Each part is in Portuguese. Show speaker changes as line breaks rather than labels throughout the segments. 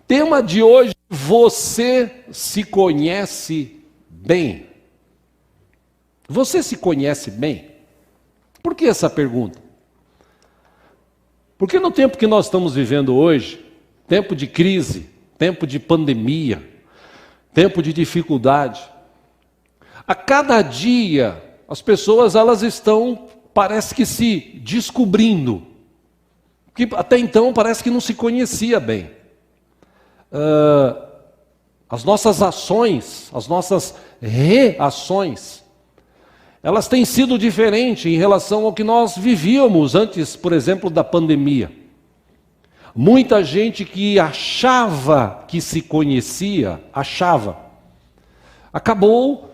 Tema de hoje: você se conhece bem? Você se conhece bem? Por que essa pergunta? Porque no tempo que nós estamos vivendo hoje, tempo de crise, tempo de pandemia, tempo de dificuldade, a cada dia as pessoas elas estão, parece que se descobrindo, que até então parece que não se conhecia bem. As nossas ações, as nossas reações, elas têm sido diferentes em relação ao que nós vivíamos antes, por exemplo, da pandemia. Muita gente que achava que se conhecia, acabou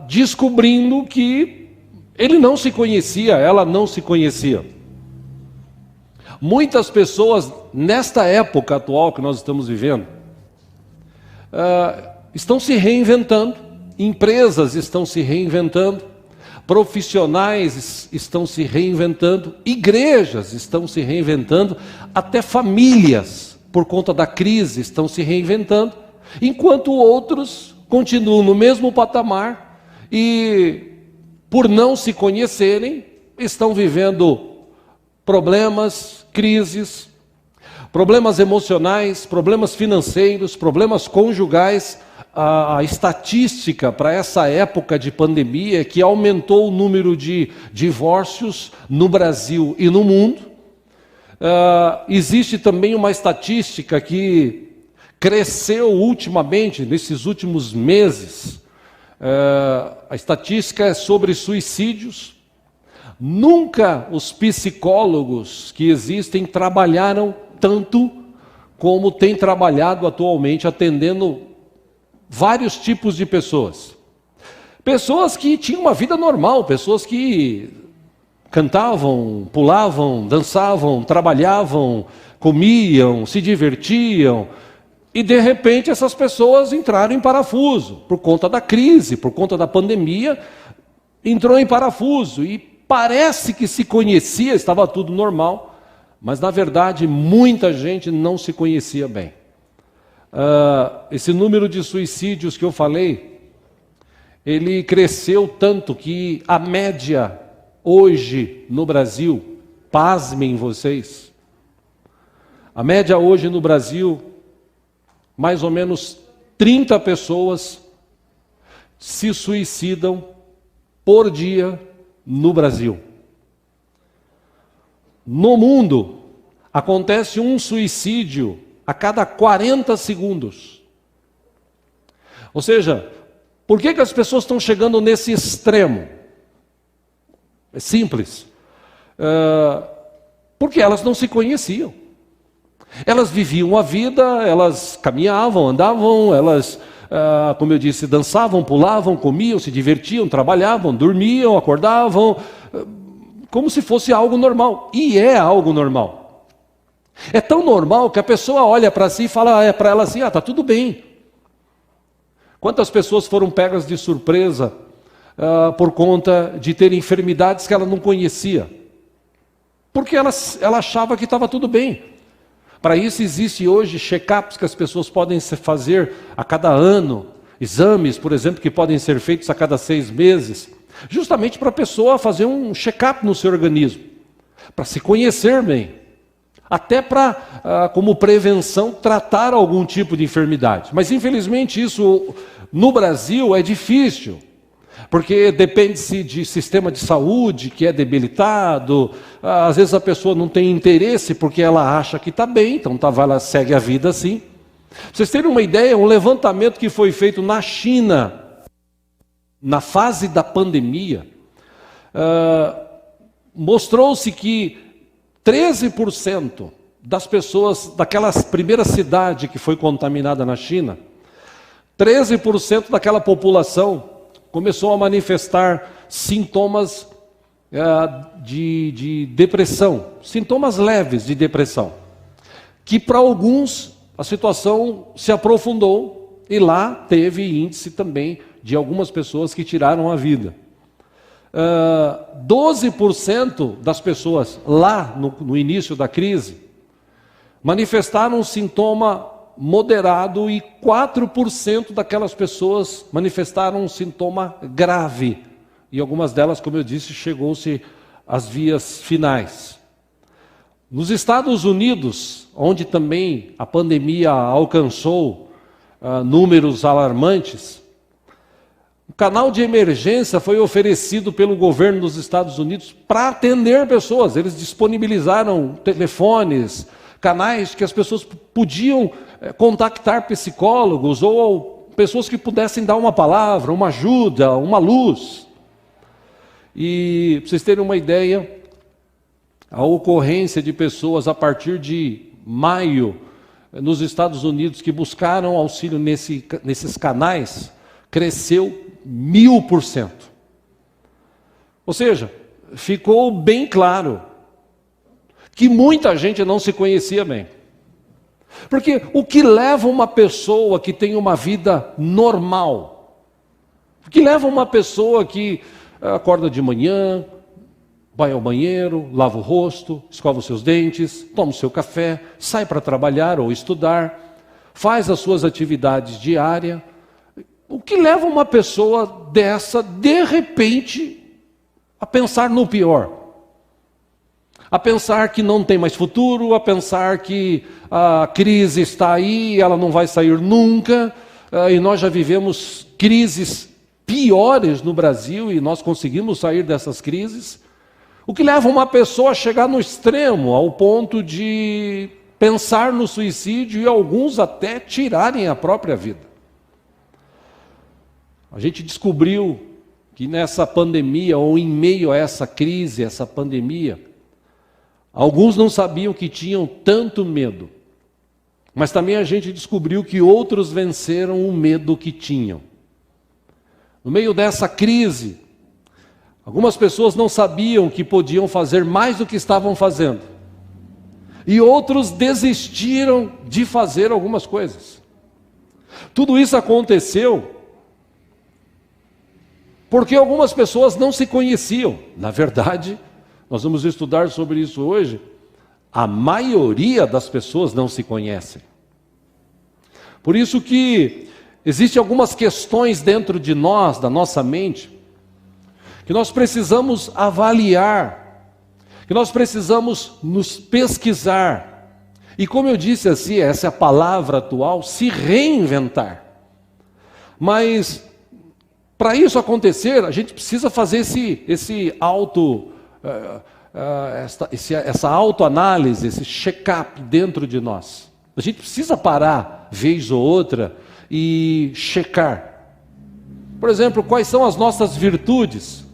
descobrindo que ele não se conhecia, ela não se conhecia. Muitas pessoas, nesta época atual que nós estamos vivendo, estão se reinventando. Empresas estão se reinventando, profissionais estão se reinventando, igrejas estão se reinventando, até famílias, por conta da crise, estão se reinventando, enquanto outros continuam no mesmo patamar e, por não se conhecerem, estão vivendo problemas, crises, problemas emocionais, problemas financeiros, problemas conjugais. A estatística para essa época de pandemia é que aumentou o número de divórcios no Brasil e no mundo. Existe também uma estatística que cresceu ultimamente, nesses últimos meses. A estatística é sobre suicídios. Nunca os psicólogos que existem trabalharam tanto como têm trabalhado atualmente, atendendo vários tipos de pessoas. Pessoas que tinham uma vida normal, pessoas que cantavam, pulavam, dançavam, trabalhavam, comiam, se divertiam, e de repente essas pessoas entraram em parafuso, por conta da crise, por conta da pandemia, entrou em parafuso, e parece que se conhecia, estava tudo normal, mas na verdade muita gente não se conhecia bem. Esse número de suicídios que eu falei, ele cresceu tanto que a média hoje no Brasil, pasmem vocês, a média hoje no Brasil, mais ou menos 30 pessoas se suicidam por dia no Brasil. No mundo, acontece um suicídio a cada 40 segundos. Ou seja, por que as pessoas estão chegando nesse extremo? É simples. Porque elas não se conheciam. Elas viviam a vida, elas caminhavam, andavam, elas, como eu disse, dançavam, pulavam, comiam, se divertiam, trabalhavam, dormiam, acordavam, como se fosse algo normal. E é algo normal. É tão normal que a pessoa olha para si e fala para ela assim, está tudo bem. Quantas pessoas foram pegas de surpresa por conta de ter enfermidades que ela não conhecia? Porque ela achava que estava tudo bem. Para isso existe hoje check-ups que as pessoas podem fazer a cada ano, exames, por exemplo, que podem ser feitos a cada 6 meses, justamente para a pessoa fazer um check-up no seu organismo, para se conhecer bem. Até para, como prevenção, tratar algum tipo de enfermidade. Mas, infelizmente, isso no Brasil é difícil, porque depende-se de sistema de saúde que é debilitado, às vezes a pessoa não tem interesse porque ela acha que está bem, então ela segue a vida assim. Pra vocês terem uma ideia, um levantamento que foi feito na China, na fase da pandemia, mostrou-se que 13% das pessoas daquela primeira cidade que foi contaminada na China, 13% daquela população começou a manifestar sintomas de depressão, sintomas leves de depressão, que para alguns a situação se aprofundou e lá teve índice também de algumas pessoas que tiraram a vida. 12% das pessoas lá no início da crise manifestaram um sintoma moderado e 4% daquelas pessoas manifestaram um sintoma grave. E algumas delas, como eu disse, chegou-se às vias finais. Nos Estados Unidos, onde também a pandemia alcançou números alarmantes, o canal de emergência foi oferecido pelo governo dos Estados Unidos para atender pessoas. Eles disponibilizaram telefones, canais que as pessoas podiam contactar psicólogos ou pessoas que pudessem dar uma palavra, uma ajuda, uma luz. E, para vocês terem uma ideia, a ocorrência de pessoas a partir de maio, nos Estados Unidos, que buscaram auxílio nesses canais, cresceu 1000%. Ou seja, ficou bem claro que muita gente não se conhecia bem. Porque o que leva uma pessoa que tem uma vida normal, o que leva uma pessoa que acorda de manhã, vai ao banheiro, lava o rosto, escova os seus dentes, toma o seu café, sai para trabalhar ou estudar, faz as suas atividades diárias. O que leva uma pessoa dessa, de repente, a pensar no pior? A pensar que não tem mais futuro, a pensar que a crise está aí, ela não vai sair nunca, e nós já vivemos crises piores no Brasil e nós conseguimos sair dessas crises. O que leva uma pessoa a chegar no extremo, ao ponto de pensar no suicídio e alguns até tirarem a própria vida. A gente descobriu que nessa pandemia, ou em meio a essa crise, essa pandemia, alguns não sabiam que tinham tanto medo, mas também a gente descobriu que outros venceram o medo que tinham. No meio dessa crise, algumas pessoas não sabiam que podiam fazer mais do que estavam fazendo, e outros desistiram de fazer algumas coisas. Tudo isso aconteceu porque algumas pessoas não se conheciam. Na verdade, nós vamos estudar sobre isso hoje. A maioria das pessoas não se conhecem. Por isso que existem algumas questões dentro de nós, da nossa mente, que nós precisamos avaliar, que nós precisamos nos pesquisar. E como eu disse assim, essa é a palavra atual, se reinventar. Mas para isso acontecer, a gente precisa fazer essa autoanálise, esse check-up dentro de nós. A gente precisa parar, vez ou outra, e checar. Por exemplo, quais são as nossas virtudes?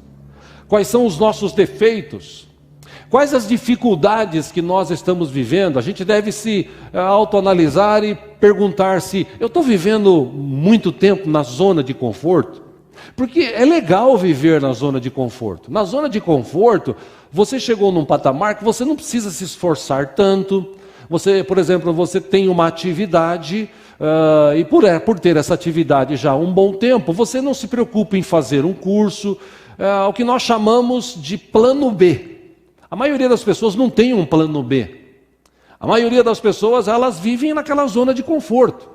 Quais são os nossos defeitos? Quais as dificuldades que nós estamos vivendo? A gente deve se autoanalisar e perguntar se eu estou vivendo muito tempo na zona de conforto. Porque é legal viver na zona de conforto. Na zona de conforto, você chegou num patamar que você não precisa se esforçar tanto. Você, por exemplo, você tem uma atividade e por ter essa atividade já há um bom tempo, você não se preocupa em fazer um curso, o que nós chamamos de plano B. A maioria das pessoas não tem um plano B. A maioria das pessoas, elas vivem naquela zona de conforto.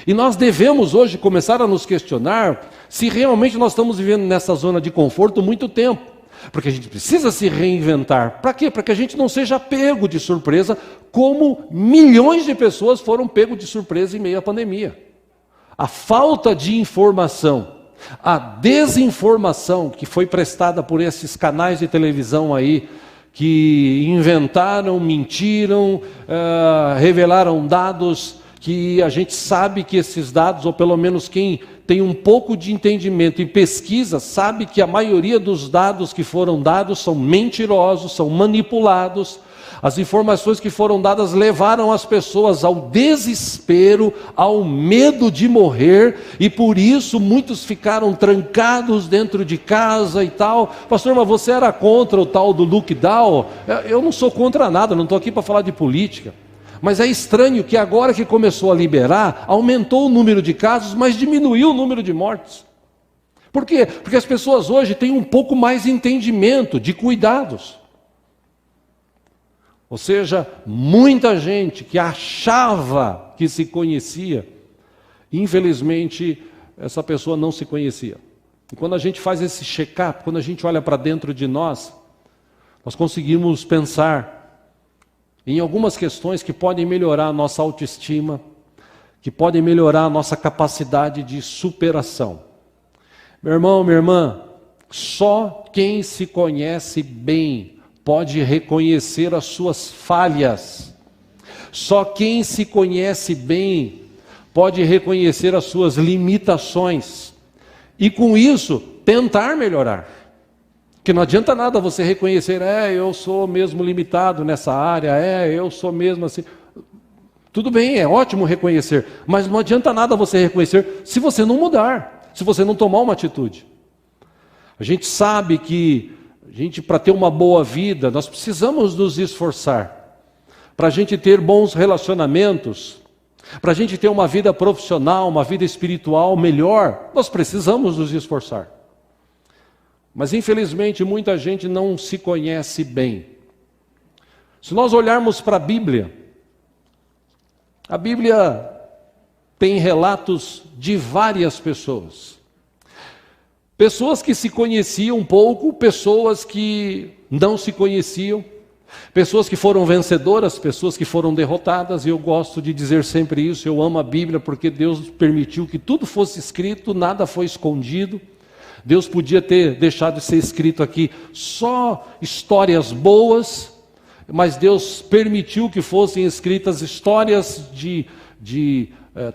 E nós devemos hoje começar a nos questionar se realmente nós estamos vivendo nessa zona de conforto muito tempo. Porque a gente precisa se reinventar. Para quê? Para que a gente não seja pego de surpresa, como milhões de pessoas foram pego de surpresa em meio à pandemia. A falta de informação, a desinformação que foi prestada por esses canais de televisão aí, que inventaram, mentiram, revelaram dados que a gente sabe que esses dados, ou pelo menos quem tem um pouco de entendimento e pesquisa, sabe que a maioria dos dados que foram dados são mentirosos, são manipulados. As informações que foram dadas levaram as pessoas ao desespero, ao medo de morrer, e por isso muitos ficaram trancados dentro de casa e tal. Pastor, mas você era contra o tal do lockdown? Eu não sou contra nada, não estou aqui para falar de política. Mas é estranho que agora que começou a liberar, aumentou o número de casos, mas diminuiu o número de mortes. Por quê? Porque as pessoas hoje têm um pouco mais de entendimento, de cuidados. Ou seja, muita gente que achava que se conhecia, infelizmente, essa pessoa não se conhecia. E quando a gente faz esse check-up, quando a gente olha para dentro de nós conseguimos pensar em algumas questões que podem melhorar a nossa autoestima, que podem melhorar a nossa capacidade de superação. Meu irmão, minha irmã, só quem se conhece bem pode reconhecer as suas falhas. Só quem se conhece bem pode reconhecer as suas limitações. E com isso, tentar melhorar. Porque não adianta nada você reconhecer, eu sou mesmo limitado nessa área, eu sou mesmo assim. Tudo bem, é ótimo reconhecer, mas não adianta nada você reconhecer se você não mudar, se você não tomar uma atitude. A gente sabe que, para ter uma boa vida, nós precisamos nos esforçar. Para a gente ter bons relacionamentos, para a gente ter uma vida profissional, uma vida espiritual melhor, nós precisamos nos esforçar. Mas infelizmente muita gente não se conhece bem. Se nós olharmos para a Bíblia tem relatos de várias pessoas. Pessoas que se conheciam um pouco, pessoas que não se conheciam, pessoas que foram vencedoras, pessoas que foram derrotadas, e eu gosto de dizer sempre isso, eu amo a Bíblia porque Deus permitiu que tudo fosse escrito, nada foi escondido. Deus podia ter deixado de ser escrito aqui só histórias boas, mas Deus permitiu que fossem escritas histórias de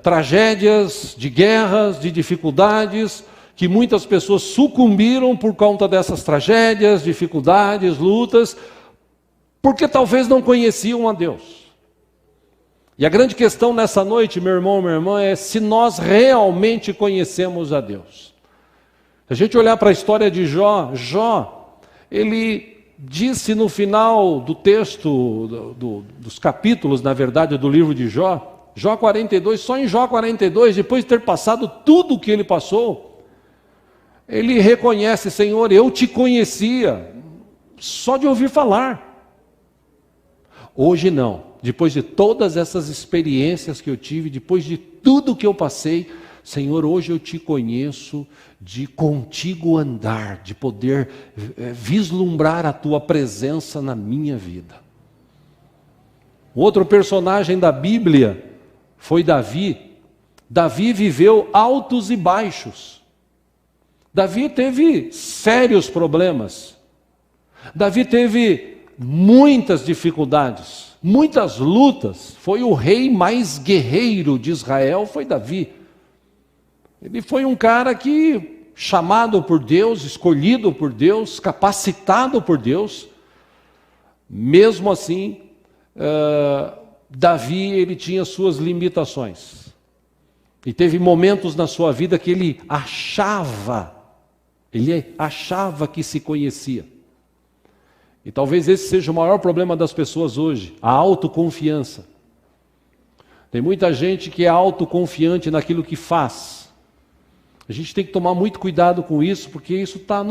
tragédias, de guerras, de dificuldades, que muitas pessoas sucumbiram por conta dessas tragédias, dificuldades, lutas, porque talvez não conheciam a Deus. E a grande questão nessa noite, meu irmão, minha irmã, é se nós realmente conhecemos a Deus. Se a gente olhar para a história de Jó, ele disse no final do texto, dos capítulos, na verdade, do livro de Jó 42, só em Jó 42, depois de ter passado tudo o que ele passou, ele reconhece, Senhor, eu te conhecia, só de ouvir falar. Hoje não, depois de todas essas experiências que eu tive, depois de tudo que eu passei, Senhor, hoje eu te conheço de contigo andar, de poder vislumbrar a tua presença na minha vida. Outro personagem da Bíblia foi Davi. Davi viveu altos e baixos. Davi teve sérios problemas. Davi teve muitas dificuldades, muitas lutas. Foi o rei mais guerreiro de Israel, foi Davi. Ele foi um cara que, chamado por Deus, escolhido por Deus, capacitado por Deus. Mesmo assim, Davi, ele tinha suas limitações. E teve momentos na sua vida que ele achava que se conhecia. E talvez esse seja o maior problema das pessoas hoje, a autoconfiança. Tem muita gente que é autoconfiante naquilo que faz. A gente tem que tomar muito cuidado com isso, porque isso está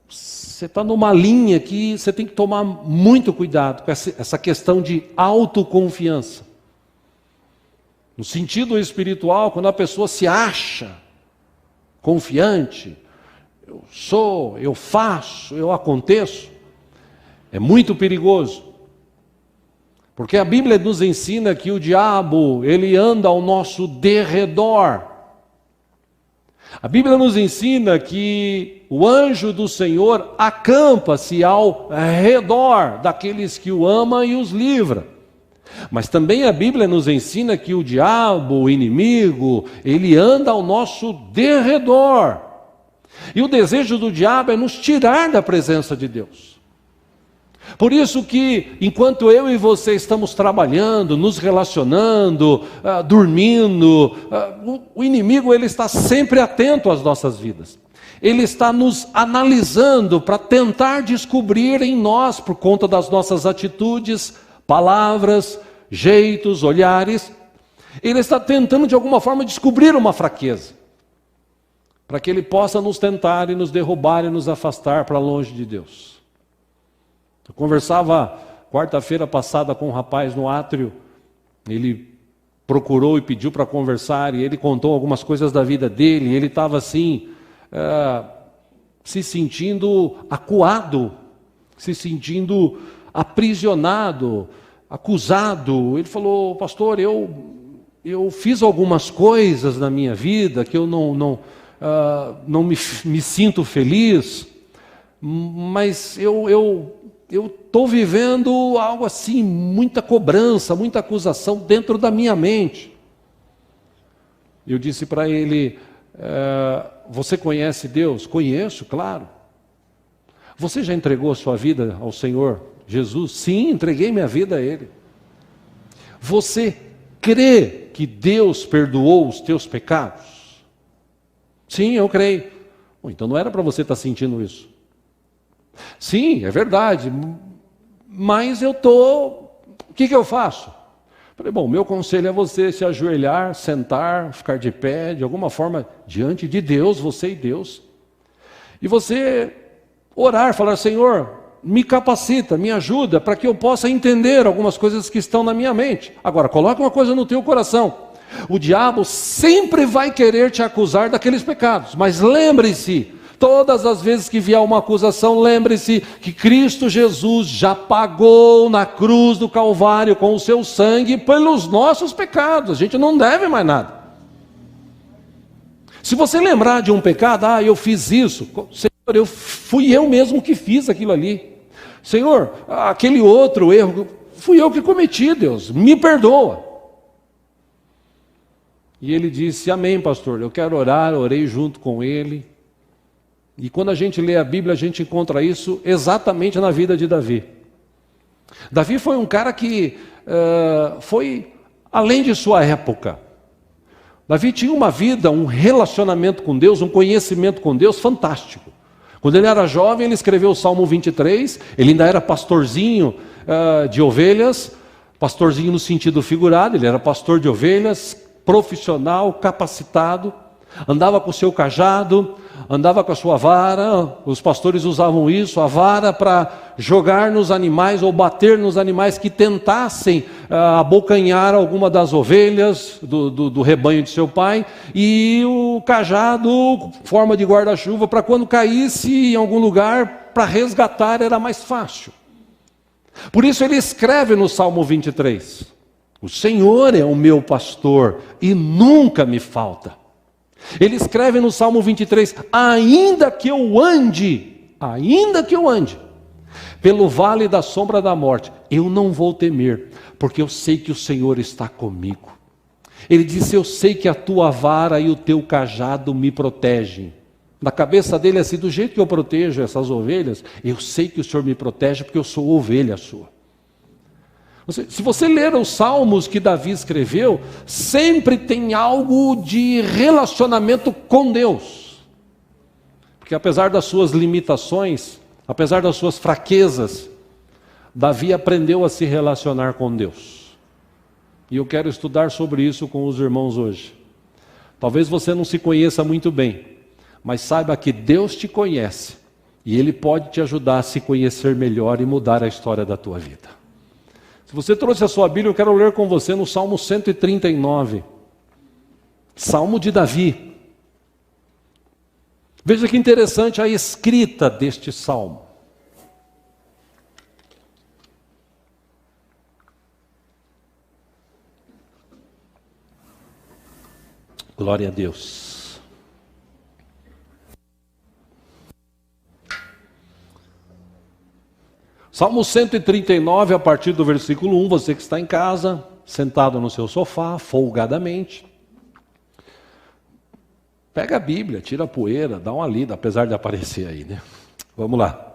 você está numa linha que você tem que tomar muito cuidado com essa questão de autoconfiança. No sentido espiritual, quando a pessoa se acha confiante, eu sou, eu faço, eu aconteço, é muito perigoso. Porque a Bíblia nos ensina que o diabo, ele anda ao nosso derredor. A Bíblia nos ensina que o anjo do Senhor acampa-se ao redor daqueles que o amam e os livra. Mas também a Bíblia nos ensina que o diabo, o inimigo, ele anda ao nosso derredor. E o desejo do diabo é nos tirar da presença de Deus. Por isso que, enquanto eu e você estamos trabalhando, nos relacionando, dormindo, o inimigo ele está sempre atento às nossas vidas. Ele está nos analisando para tentar descobrir em nós, por conta das nossas atitudes, palavras, jeitos, olhares, ele está tentando de alguma forma descobrir uma fraqueza, para que ele possa nos tentar e nos derrubar e nos afastar para longe de Deus. Eu conversava quarta-feira passada com um rapaz no átrio, Ele procurou e pediu para conversar, e ele contou algumas coisas da vida dele, e ele estava assim, se sentindo acuado, se sentindo aprisionado, acusado. Ele falou: pastor, eu fiz algumas coisas na minha vida que eu não me sinto feliz, mas eu estou vivendo algo assim, muita cobrança, muita acusação dentro da minha mente. Eu disse para ele: você conhece Deus? Conheço, claro. Você já entregou a sua vida ao Senhor Jesus? Sim, entreguei minha vida a Ele. Você crê que Deus perdoou os teus pecados? Sim, eu creio. Então não era para você estar sentindo isso. Sim, é verdade, mas eu estou... O que eu faço? Falei: bom, meu conselho é você se ajoelhar, sentar, ficar de pé, de alguma forma, diante de Deus, você e Deus. E você orar, falar: Senhor, me capacita, me ajuda, para que eu possa entender algumas coisas que estão na minha mente. Agora, coloque uma coisa no teu coração: o diabo sempre vai querer te acusar daqueles pecados, mas lembre-se, todas as vezes que vier uma acusação, lembre-se que Cristo Jesus já pagou na cruz do Calvário com o seu sangue pelos nossos pecados. A gente não deve mais nada. Se você lembrar de um pecado: eu fiz isso, Senhor, fui eu mesmo que fiz aquilo ali. Senhor, aquele outro erro, fui eu que cometi, Deus, me perdoa. E ele disse: amém, pastor, eu quero orar. Orei junto com ele. E quando a gente lê a Bíblia, a gente encontra isso exatamente na vida de Davi. Davi foi um cara que foi além de sua época. Davi tinha uma vida, um relacionamento com Deus, um conhecimento com Deus fantástico. Quando ele era jovem, ele escreveu o Salmo 23, ele ainda era pastorzinho de ovelhas, pastorzinho no sentido figurado, ele era pastor de ovelhas, profissional, capacitado, andava com o seu cajado, andava com a sua vara. Os pastores usavam isso, a vara, para jogar nos animais ou bater nos animais que tentassem abocanhar alguma das ovelhas do rebanho de seu pai, e o cajado, forma de guarda-chuva, para quando caísse em algum lugar, para resgatar era mais fácil. Por isso ele escreve no Salmo 23, o Senhor é o meu pastor e nunca me falta. Ele escreve no Salmo 23, ainda que eu ande pelo vale da sombra da morte, eu não vou temer, porque eu sei que o Senhor está comigo. Ele disse, eu sei que a tua vara e o teu cajado me protegem. Na cabeça dele é assim, do jeito que eu protejo essas ovelhas, eu sei que o Senhor me protege, porque eu sou ovelha sua. Se você ler os salmos que Davi escreveu, sempre tem algo de relacionamento com Deus. Porque apesar das suas limitações, apesar das suas fraquezas, Davi aprendeu a se relacionar com Deus. E eu quero estudar sobre isso com os irmãos hoje. Talvez você não se conheça muito bem, mas saiba que Deus te conhece, e Ele pode te ajudar a se conhecer melhor e mudar a história da tua vida. Se você trouxe a sua Bíblia, eu quero ler com você no Salmo 139. Salmo de Davi. Veja que interessante a escrita deste salmo. Glória a Deus. Salmo 139, a partir do versículo 1, você que está em casa, sentado no seu sofá, folgadamente, pega a Bíblia, tira a poeira, dá uma lida, apesar de aparecer aí, né? Vamos lá.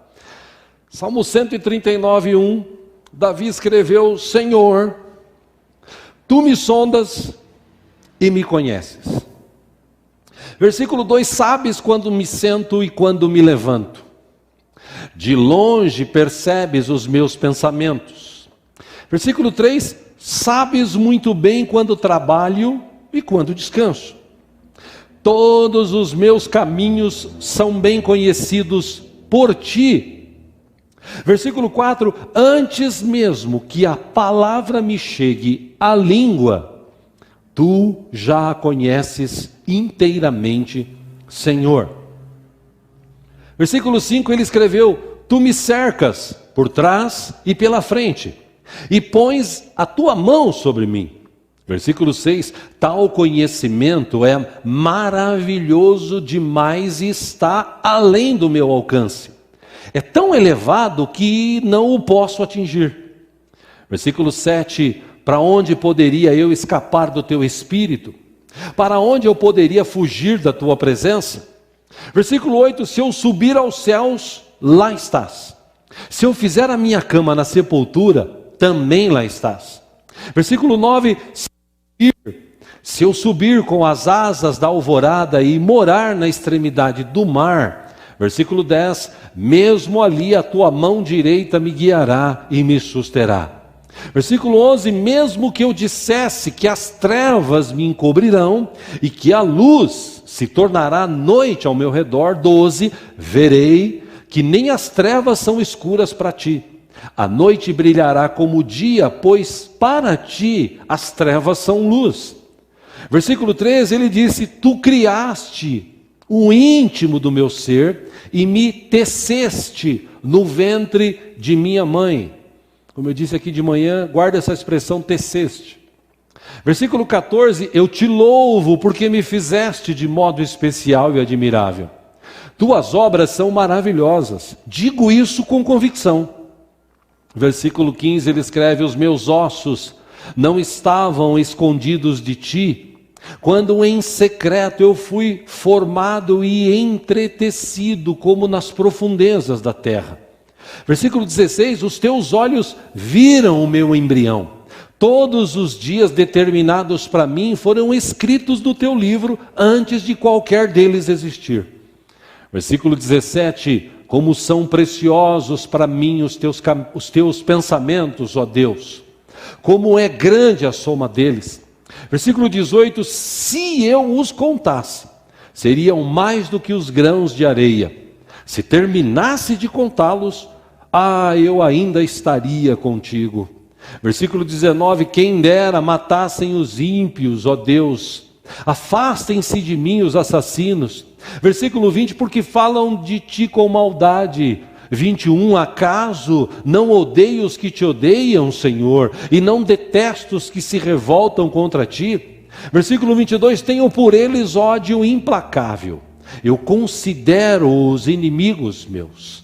Salmo 139, 1, Davi escreveu, Senhor, tu me sondas e me conheces. Versículo 2, sabes quando me sento e quando me levanto. De longe percebes os meus pensamentos. Versículo 3, sabes muito bem quando trabalho e quando descanso. Todos os meus caminhos são bem conhecidos por ti. Versículo 4, antes mesmo que a palavra me chegue a língua, tu já a conheces inteiramente, Senhor. Versículo 5, ele escreveu: tu me cercas por trás e pela frente, e pões a tua mão sobre mim. Versículo 6, tal conhecimento é maravilhoso demais e está além do meu alcance. É tão elevado que não o posso atingir. Versículo 7, para onde poderia eu escapar do teu espírito? Para onde eu poderia fugir da tua presença? Versículo 8, se eu subir aos céus, lá estás. Se eu fizer a minha cama na sepultura, também lá estás. Versículo 9, se eu subir com as asas da alvorada e morar na extremidade do mar. Versículo 10, mesmo ali a tua mão direita me guiará e me susterá. Versículo 11, mesmo que eu dissesse que as trevas me encobrirão e que a luz se tornará noite ao meu redor. 12, verei que nem as trevas são escuras para ti. A noite brilhará como o dia, pois para ti as trevas são luz. Versículo 13, ele disse: tu criaste o íntimo do meu ser e me teceste no ventre de minha mãe. Como eu disse aqui de manhã, guarda essa expressão, teceste. Versículo 14, eu te louvo porque me fizeste de modo especial e admirável. Tuas obras são maravilhosas, digo isso com convicção. Versículo 15, ele escreve: os meus ossos não estavam escondidos de ti, quando em secreto eu fui formado e entretecido como nas profundezas da terra. Versículo 16, os teus olhos viram o meu embrião. Todos os dias determinados para mim foram escritos no teu livro antes de qualquer deles existir. Versículo 17, como são preciosos para mim os teus pensamentos, ó Deus. Como é grande a soma deles. Versículo 18, se eu os contasse, seriam mais do que os grãos de areia. Se terminasse de contá-los, eu ainda estaria contigo. Versículo 19, quem dera matassem os ímpios, ó Deus, afastem-se de mim os assassinos. Versículo 20, porque falam de ti com maldade. 21, acaso não odeio os que te odeiam, Senhor, e não detesto os que se revoltam contra ti? Versículo 22, tenho por eles ódio implacável, eu considero os inimigos meus.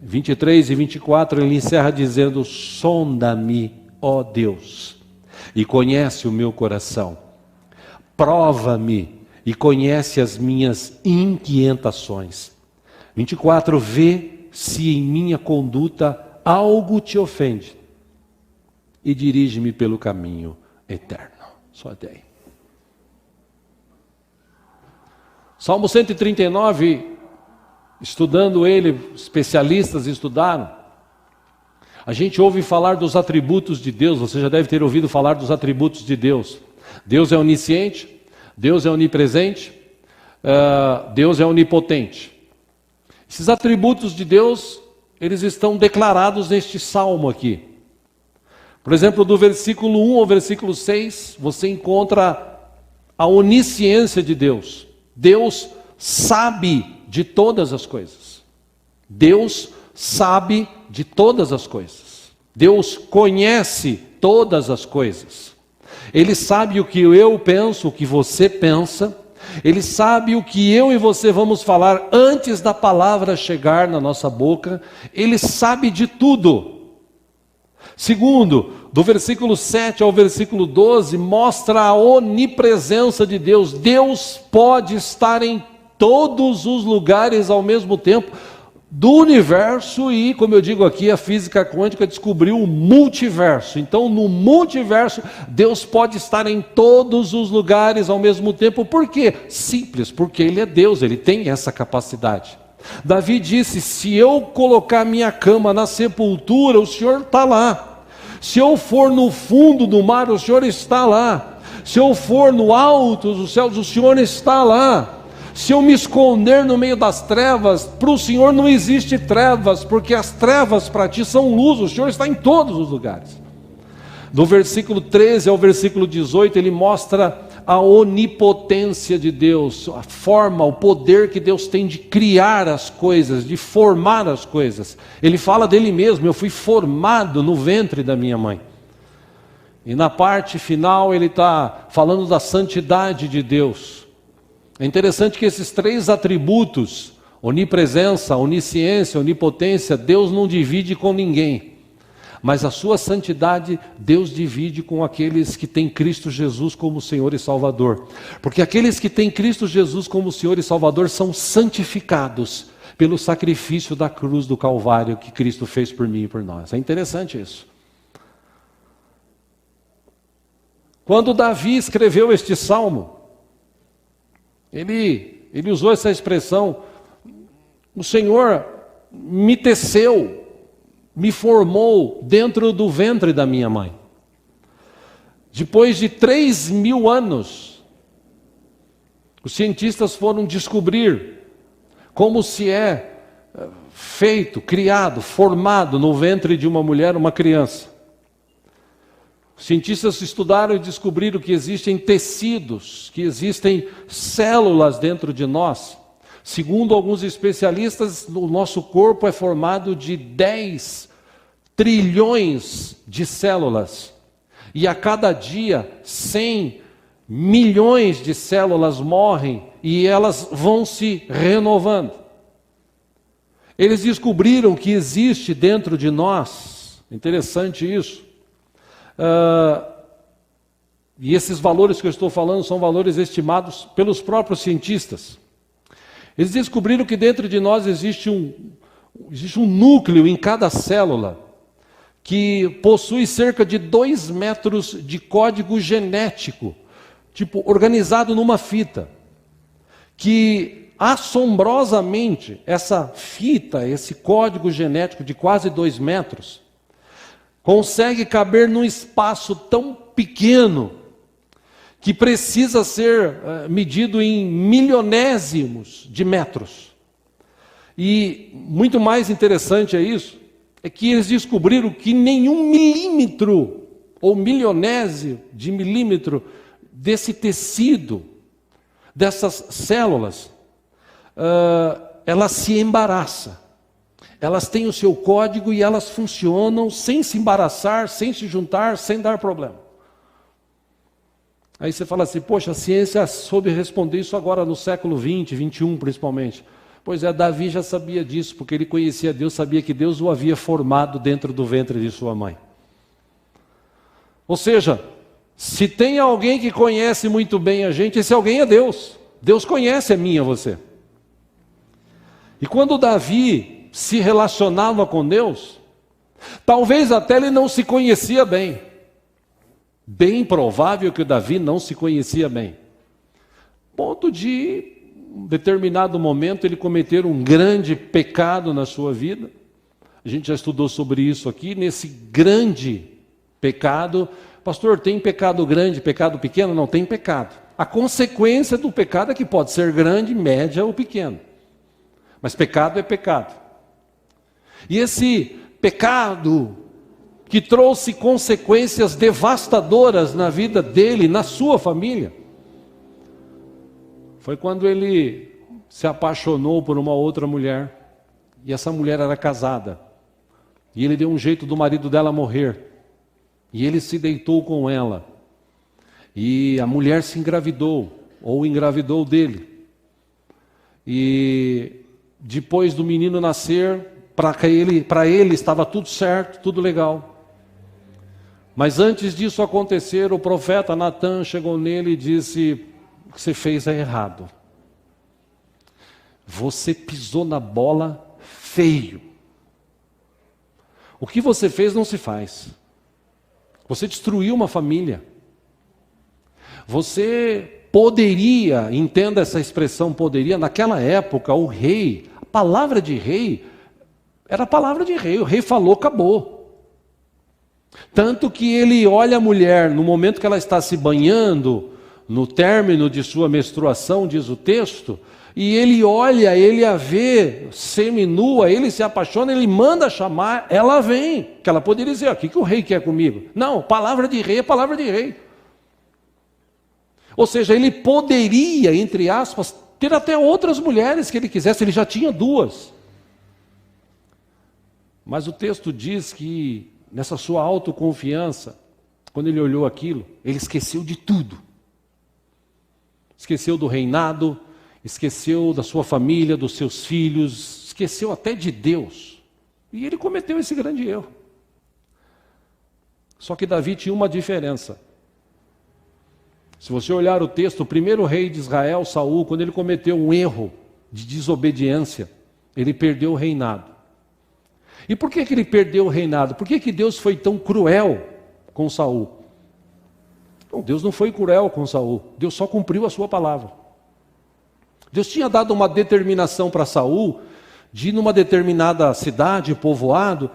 23 e 24, ele encerra dizendo: sonda-me, ó Deus, e conhece o meu coração, prova-me e conhece as minhas inquietações. 24, vê se em minha conduta algo te ofende, e dirige-me pelo caminho eterno. Só até aí. Salmo 139, estudando ele, especialistas estudaram. A gente ouve falar dos atributos de Deus, você já deve ter ouvido falar dos atributos de Deus. Deus é onisciente, Deus é onipresente, Deus é onipotente. Esses atributos de Deus, eles estão declarados neste salmo aqui. Por exemplo, do versículo 1 ao versículo 6, você encontra a onisciência de Deus. Deus sabe de todas as coisas. Deus sabe de todas as coisas. Deus conhece todas as coisas. Ele sabe o que eu penso, o que você pensa. Ele sabe o que eu e você vamos falar antes da palavra chegar na nossa boca. Ele sabe de tudo. Segundo, do versículo 7 ao versículo 12, mostra a onipresença de Deus. Deus pode estar em todos os lugares ao mesmo tempo do universo e, como eu digo aqui, a física quântica descobriu o multiverso. Então, no multiverso, Deus pode estar em todos os lugares ao mesmo tempo. Por quê? Simples, porque Ele é Deus, Ele tem essa capacidade. Davi disse: se eu colocar minha cama na sepultura, o Senhor está lá. Se eu for no fundo do mar, o Senhor está lá. Se eu for no alto dos céus, o Senhor está lá. Se eu me esconder no meio das trevas, para o Senhor não existe trevas, porque as trevas para ti são luz, o Senhor está em todos os lugares. Do versículo 13 ao versículo 18, ele mostra a onipotência de Deus, a forma, o poder que Deus tem de criar as coisas, de formar as coisas. Ele fala dele mesmo: eu fui formado no ventre da minha mãe. E na parte final ele está falando da santidade de Deus. É interessante que esses três atributos, onipresença, onisciência, onipotência, Deus não divide com ninguém. Mas a sua santidade, Deus divide com aqueles que têm Cristo Jesus como Senhor e Salvador. Porque aqueles que têm Cristo Jesus como Senhor e Salvador são santificados pelo sacrifício da cruz do Calvário que Cristo fez por mim e por nós. É interessante isso. Quando Davi escreveu este salmo, ele usou essa expressão: o Senhor me teceu, me formou dentro do ventre da minha mãe. Depois de 3.000 anos, os cientistas foram descobrir como se é feito, criado, formado no ventre de uma mulher uma criança. Os cientistas estudaram e descobriram que existem tecidos, que existem células dentro de nós. Segundo alguns especialistas, o nosso corpo é formado de 10 trilhões de células. E a cada dia, 100 milhões de células morrem e elas vão se renovando. Eles descobriram que existe dentro de nós, interessante isso, e esses valores que eu estou falando são valores estimados pelos próprios cientistas. Eles descobriram que dentro de nós existe um núcleo em cada célula que possui cerca de 2 metros de código genético, tipo organizado numa fita, que assombrosamente essa fita, esse código genético de quase 2 metros, consegue caber num espaço tão pequeno que precisa ser medido em milionésimos de metros. E muito mais interessante é que eles descobriram que nenhum milímetro ou milionésimo de milímetro desse tecido, dessas células, ela se embaraça. Elas têm o seu código e elas funcionam sem se embaraçar, sem se juntar, sem dar problema. Aí você fala assim: poxa, a ciência soube responder isso agora no século XX, XXI principalmente. Pois é, Davi já sabia disso, porque ele conhecia Deus, sabia que Deus o havia formado dentro do ventre de sua mãe. Ou seja, se tem alguém que conhece muito bem a gente, esse alguém é Deus. Deus conhece a mim e a você. E quando Davi se relacionava com Deus, talvez até ele não se conhecia bem. Bem provável que o Davi não se conhecia bem. Ponto de, em determinado momento, ele cometer um grande pecado na sua vida. A gente já estudou sobre isso aqui. Nesse grande pecado, pastor, tem pecado grande, pecado pequeno? Não, tem pecado. A consequência do pecado é que pode ser grande, média ou pequeno. Mas pecado é pecado. E esse pecado que trouxe consequências devastadoras na vida dele, na sua família, foi quando ele se apaixonou por uma outra mulher, e essa mulher era casada, e ele deu um jeito do marido dela morrer, e ele se deitou com ela, e a mulher se engravidou, ou engravidou dele, e depois do menino nascer, para ele estava tudo certo, tudo legal. Mas antes disso acontecer, o profeta Natan chegou nele e disse: o que você fez é errado. Você pisou na bola feio. O que você fez não se faz. Você destruiu uma família. Você poderia, entenda essa expressão poderia, naquela época o rei, a palavra de rei, era a palavra de rei, o rei falou, acabou. Tanto que ele olha a mulher, no momento que ela está se banhando, no término de sua menstruação, diz o texto, e ele olha, ele a vê seminua, ele se apaixona, ele manda chamar, ela vem. Que ela poderia dizer, o que o rei quer comigo? Não, palavra de rei é palavra de rei. Ou seja, ele poderia, entre aspas, ter até outras mulheres que ele quisesse, ele já tinha 2. Mas o texto diz que, nessa sua autoconfiança, quando ele olhou aquilo, ele esqueceu de tudo. Esqueceu do reinado, esqueceu da sua família, dos seus filhos, esqueceu até de Deus. E ele cometeu esse grande erro. Só que Davi tinha uma diferença. Se você olhar o texto, o primeiro rei de Israel, Saul, quando ele cometeu um erro de desobediência, ele perdeu o reinado. E por que ele perdeu o reinado? Por que Deus foi tão cruel com Saul? Não, Deus não foi cruel com Saul, Deus só cumpriu a sua palavra. Deus tinha dado uma determinação para Saul de, numa determinada cidade, povoado,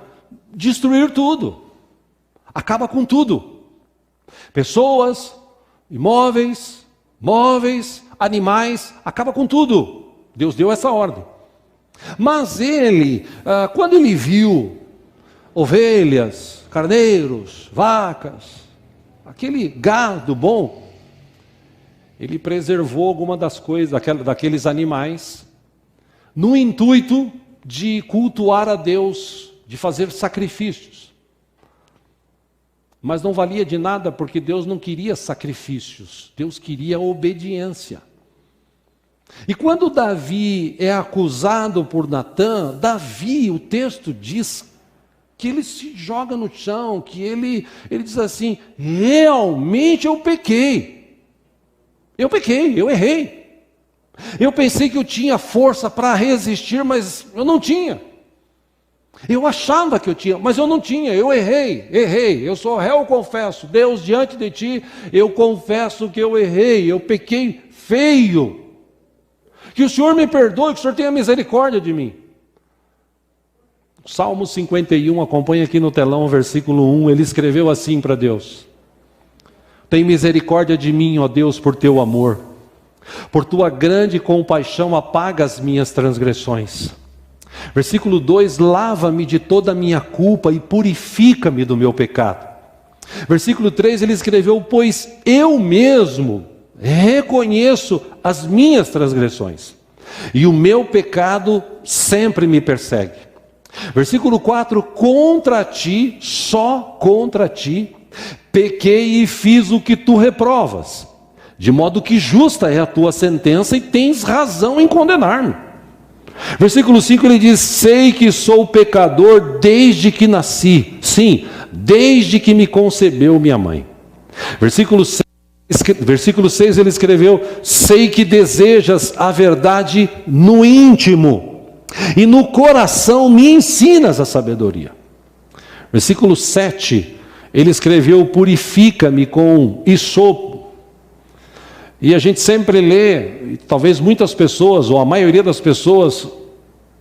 destruir tudo. Acaba com tudo. Pessoas, imóveis, móveis, animais, acaba com tudo. Deus deu essa ordem. Mas ele, quando ele viu ovelhas, carneiros, vacas, aquele gado bom, ele preservou alguma das coisas, daqueles animais, no intuito de cultuar a Deus, de fazer sacrifícios. Mas não valia de nada, porque Deus não queria sacrifícios, Deus queria obediência. E quando Davi é acusado por Natã, Davi, o texto diz que ele se joga no chão, que ele diz assim, realmente eu pequei. Eu pequei, eu errei. Eu pensei que eu tinha força para resistir, mas eu não tinha. Eu achava que eu tinha, mas eu não tinha, eu errei. Eu sou réu, confesso. Deus, diante de ti, eu confesso que eu errei, eu pequei feio. Que o Senhor me perdoe, que o Senhor tenha misericórdia de mim. Salmo 51, acompanha aqui no telão, versículo 1, ele escreveu assim para Deus: tem misericórdia de mim, ó Deus, por teu amor. Por tua grande compaixão apaga as minhas transgressões. Versículo 2, lava-me de toda a minha culpa e purifica-me do meu pecado. Versículo 3, ele escreveu, pois eu mesmo reconheço as minhas transgressões, e o meu pecado sempre me persegue. Versículo 4, contra ti, só contra ti, pequei e fiz o que tu reprovas, de modo que justa é a tua sentença e tens razão em condenar-me. Versículo 5 ele diz, sei que sou pecador desde que nasci, sim, desde que me concebeu minha mãe. Versículo 6 ele escreveu, sei que desejas a verdade no íntimo, e no coração me ensinas a sabedoria. Versículo 7, ele escreveu, purifica-me com hisopo. E a gente sempre lê, talvez muitas pessoas, ou a maioria das pessoas,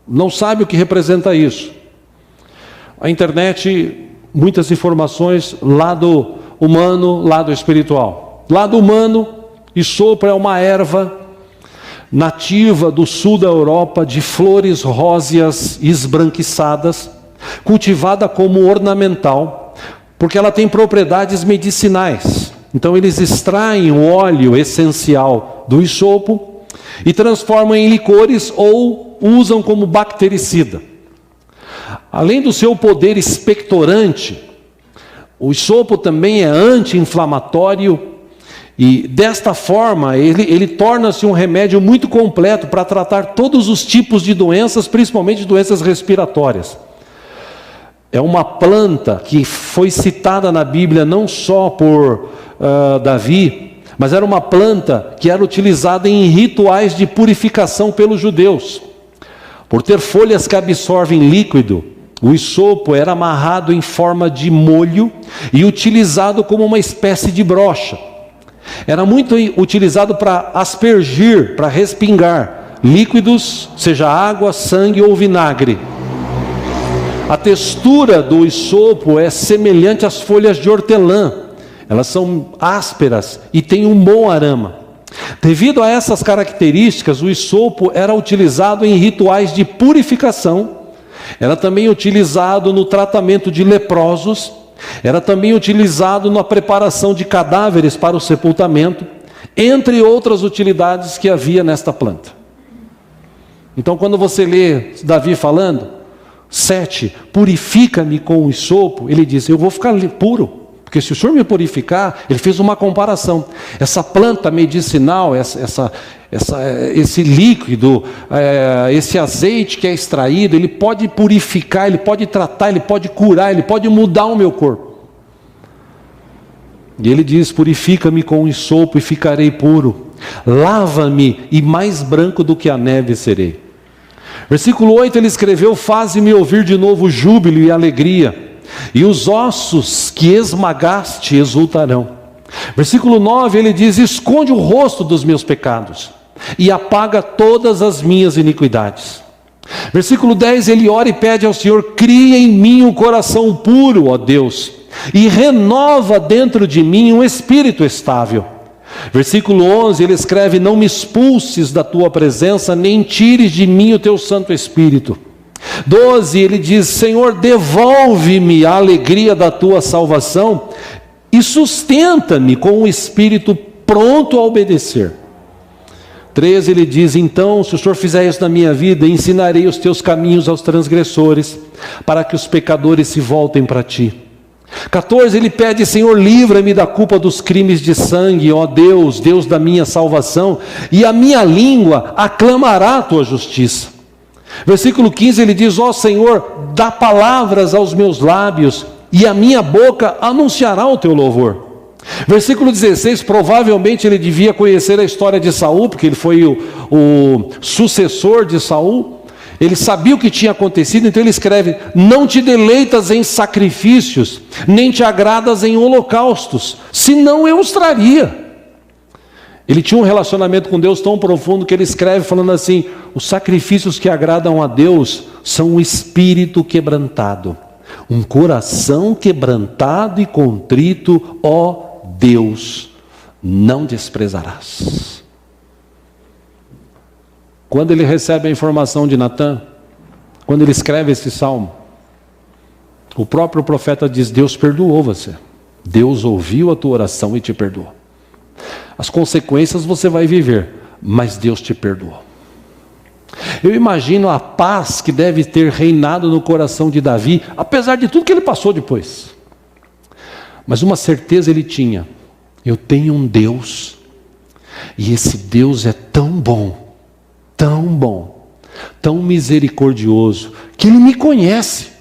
não sabe o que representa isso. A internet, muitas informações, lado humano, lado espiritual. Lado humano, hisopo é uma erva nativa do sul da Europa, de flores róseas esbranquiçadas, cultivada como ornamental, porque ela tem propriedades medicinais. Então eles extraem o óleo essencial do hisopo e transformam em licores ou usam como bactericida. Além do seu poder expectorante, o hisopo também é anti-inflamatório e desta forma ele torna-se um remédio muito completo para tratar todos os tipos de doenças, principalmente doenças respiratórias. É uma planta que foi citada na Bíblia não só por Davi, mas era uma planta que era utilizada em rituais de purificação pelos judeus. Por ter folhas que absorvem líquido, o hisopo era amarrado em forma de molho e utilizado como uma espécie de brocha. Era muito utilizado para aspergir, para respingar líquidos, seja água, sangue ou vinagre. A textura do hisopo é semelhante às folhas de hortelã. elas são ásperas e têm um bom aroma. Devido a essas características, o hisopo era utilizado em rituais de purificação, era também utilizado no tratamento de leprosos, era também utilizado na preparação de cadáveres para o sepultamento, entre outras utilidades que havia nesta planta. Então, quando você lê Davi falando, 7, purifica-me com o hisopo, ele diz, eu vou ficar puro. Porque se o Senhor me purificar, ele fez uma comparação. Essa planta medicinal, esse líquido, esse azeite que é extraído, ele pode purificar, ele pode tratar, ele pode curar, ele pode mudar o meu corpo. E ele diz, purifica-me com o hisopo e ficarei puro. Lava-me e mais branco do que a neve serei. Versículo 8 ele escreveu, faze-me ouvir de novo júbilo e alegria. E os ossos que esmagaste exultarão. Versículo 9 ele diz, esconde o rosto dos meus pecados e apaga todas as minhas iniquidades. Versículo 10 ele ora e pede ao Senhor, cria em mim um coração puro, ó Deus, e renova dentro de mim um espírito estável. Versículo 11 ele escreve, não me expulses da tua presença, nem tires de mim o teu Santo Espírito. 12 ele diz, Senhor, devolve-me a alegria da tua salvação e sustenta-me com um espírito pronto a obedecer. 13 ele diz, então, se o Senhor fizer isso na minha vida, ensinarei os teus caminhos aos transgressores, para que os pecadores se voltem para ti. 14 ele pede, Senhor, livra-me da culpa dos crimes de sangue, ó Deus, Deus da minha salvação, e a minha língua aclamará a tua justiça. Versículo 15 ele diz, ó Senhor, dá palavras aos meus lábios, e a minha boca anunciará o teu louvor. Versículo 16, provavelmente ele devia conhecer a história de Saul, porque ele foi o sucessor de Saul, ele sabia o que tinha acontecido, então ele escreve, não te deleitas em sacrifícios, nem te agradas em holocaustos, senão eu os traria. Ele tinha um relacionamento com Deus tão profundo que ele escreve falando assim, os sacrifícios que agradam a Deus são um espírito quebrantado, um coração quebrantado e contrito, ó Deus, não desprezarás. Quando ele recebe a informação de Natã, quando ele escreve esse salmo, o próprio profeta diz, Deus perdoou você, Deus ouviu a tua oração e te perdoou. As consequências você vai viver, mas Deus te perdoou. Eu imagino a paz que deve ter reinado no coração de Davi, apesar de tudo que ele passou depois. Mas uma certeza ele tinha, eu tenho um Deus, e esse Deus é tão bom, tão misericordioso, que Ele me conhece,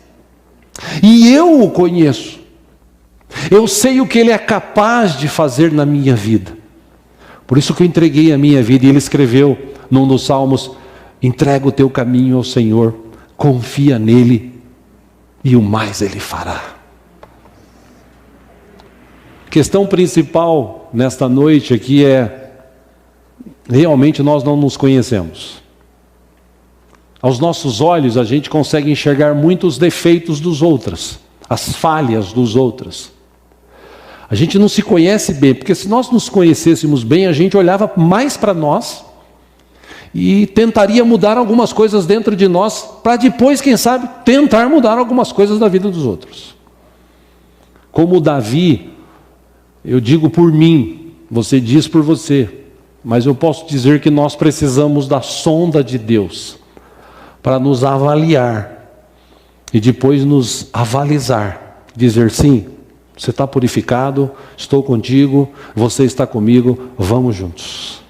e eu o conheço. Eu sei o que Ele é capaz de fazer na minha vida. Por isso que eu entreguei a minha vida. E ele escreveu num dos salmos, entrega o teu caminho ao Senhor, confia nele e o mais Ele fará. A questão principal nesta noite aqui é, realmente nós não nos conhecemos. Aos nossos olhos a gente consegue enxergar muitos defeitos dos outros, as falhas dos outros. A gente não se conhece bem, porque se nós nos conhecêssemos bem, a gente olhava mais para nós e tentaria mudar algumas coisas dentro de nós, para depois, quem sabe, tentar mudar algumas coisas da vida dos outros. Como Davi, eu digo por mim, você diz por você, mas eu posso dizer que nós precisamos da sonda de Deus, para nos avaliar, e depois nos avalizar, dizer sim, você está purificado, estou contigo, você está comigo, vamos juntos.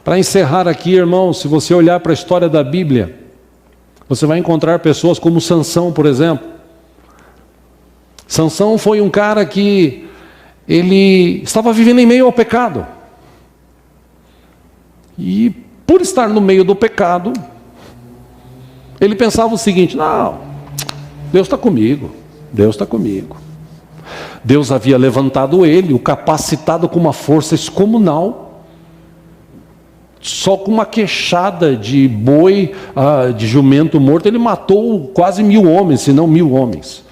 Para encerrar aqui, irmão, se você olhar para a história da Bíblia, você vai encontrar pessoas como Sansão, por exemplo. Sansão foi um cara que ele estava vivendo em meio ao pecado. E por estar no meio do pecado, ele pensava o seguinte, não, Deus está comigo, Deus está comigo. Deus havia levantado ele, o capacitado com uma força excomunal, só com uma queixada de boi, de jumento morto, ele matou quase 1000 homens, se não 1000 homens.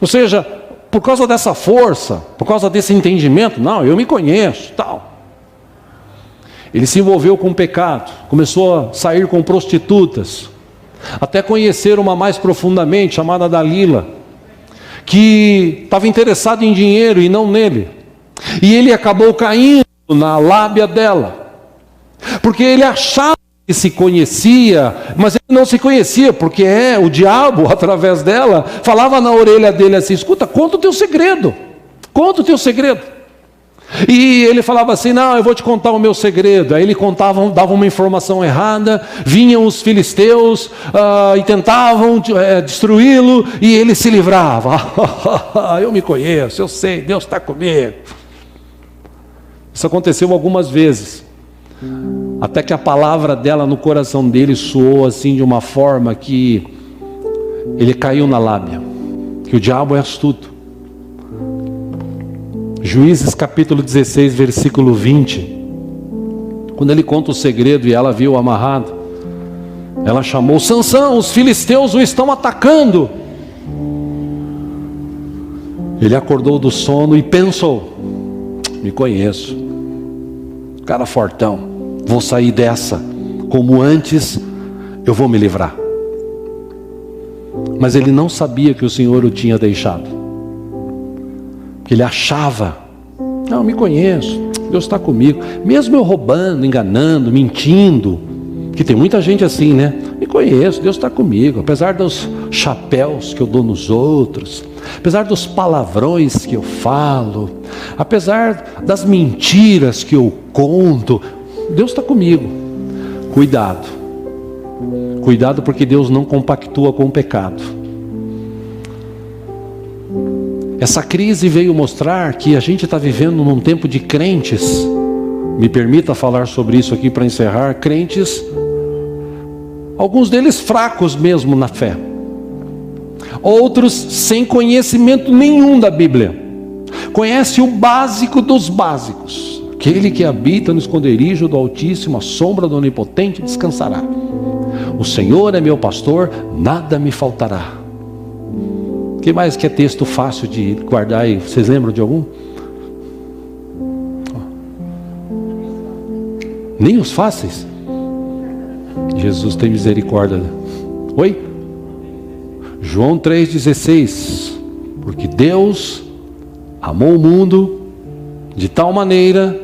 Ou seja, por causa dessa força, por causa desse entendimento. Não, eu me conheço, tal. Ele se envolveu com o pecado, começou a sair com prostitutas, até conhecer uma mais profundamente, chamada Dalila, que estava interessada em dinheiro e não nele. E ele acabou caindo na lábia dela, porque ele achava que se conhecia, mas ele não se conhecia, porque o diabo, através dela, falava na orelha dele assim: escuta, conta o teu segredo, conta o teu segredo. E ele falava assim: não, eu vou te contar o meu segredo. Aí ele contava, dava uma informação errada, vinham os filisteus e tentavam destruí-lo, e ele se livrava. Eu me conheço, eu sei, Deus está comigo. Isso aconteceu algumas vezes, até que a palavra dela no coração dele soou assim de uma forma que ele caiu na lábia, que o diabo é astuto. Juízes capítulo 16, versículo 20, quando ele conta o segredo e ela viu amarrado, ela chamou: Sansão, os filisteus o estão atacando. Ele acordou do sono e pensou: me conheço, cara fortão, vou sair dessa, como antes eu vou me livrar. Mas ele não sabia que o Senhor o tinha deixado. Ele achava: não, me conheço, Deus está comigo, mesmo eu roubando, enganando, mentindo, que tem muita gente assim, né? Me conheço, Deus está comigo, apesar dos chapéus que eu dou nos outros, apesar dos palavrões que eu falo, apesar das mentiras que eu conto, Deus está comigo. Cuidado, cuidado, porque Deus não compactua com o pecado. Essa crise veio mostrar que a gente está vivendo num tempo de crentes, me permita falar sobre isso aqui para encerrar, crentes, alguns deles fracos mesmo na fé, outros sem conhecimento nenhum da Bíblia, conhece o básico dos básicos: aquele que habita no esconderijo do Altíssimo, a sombra do Onipotente descansará. O Senhor é meu pastor, nada me faltará. Que mais que é texto fácil de guardar aí? Vocês lembram de algum? Nem os fáceis? Jesus tem misericórdia. Oi? João 3,16. Porque Deus amou o mundo de tal maneira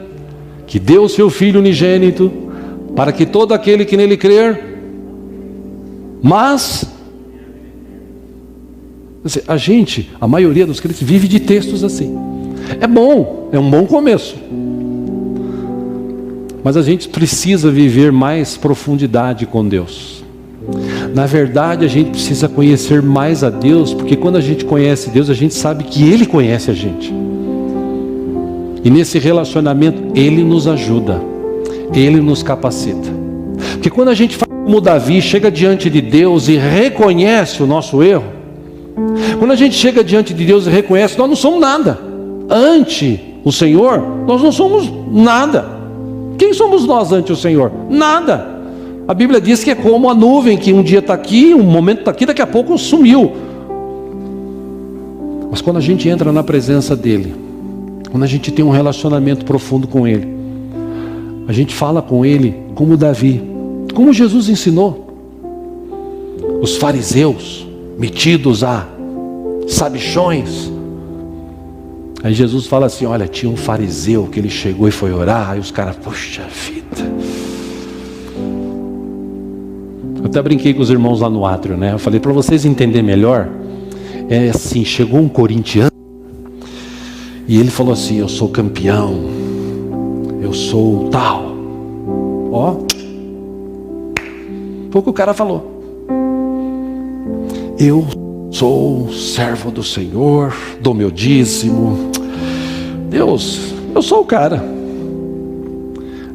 que deu o seu Filho unigênito, para que todo aquele que nele crer, mas a maioria dos crentes vive de textos assim. É bom, é um bom começo, mas a gente precisa viver mais profundidade com Deus. Na verdade, a gente precisa conhecer mais a Deus, porque quando a gente conhece Deus, a gente sabe que Ele conhece a gente. E nesse relacionamento, Ele nos ajuda, Ele nos capacita. Porque quando a gente faz como Davi, chega diante de Deus e reconhece o nosso erro, quando a gente chega diante de Deus e reconhece, nós não somos nada. Ante o Senhor, nós não somos nada. Quem somos nós ante o Senhor? Nada. A Bíblia diz que é como a nuvem, que um dia está aqui, um momento está aqui, daqui a pouco sumiu. Mas quando a gente entra na presença dEle, quando a gente tem um relacionamento profundo com Ele, a gente fala com Ele como Davi, como Jesus ensinou. Os fariseus, metidos a sabichões, aí Jesus fala assim: olha, tinha um fariseu que ele chegou e foi orar, aí os caras, poxa vida. Eu até brinquei com os irmãos lá no átrio, né? Eu falei, para vocês entenderem melhor, é assim, chegou um corintiano e ele falou assim: eu sou campeão, eu sou tal. Ó, foi o que o cara falou. Eu sou servo do Senhor, dou meu dízimo. Deus, eu sou o cara.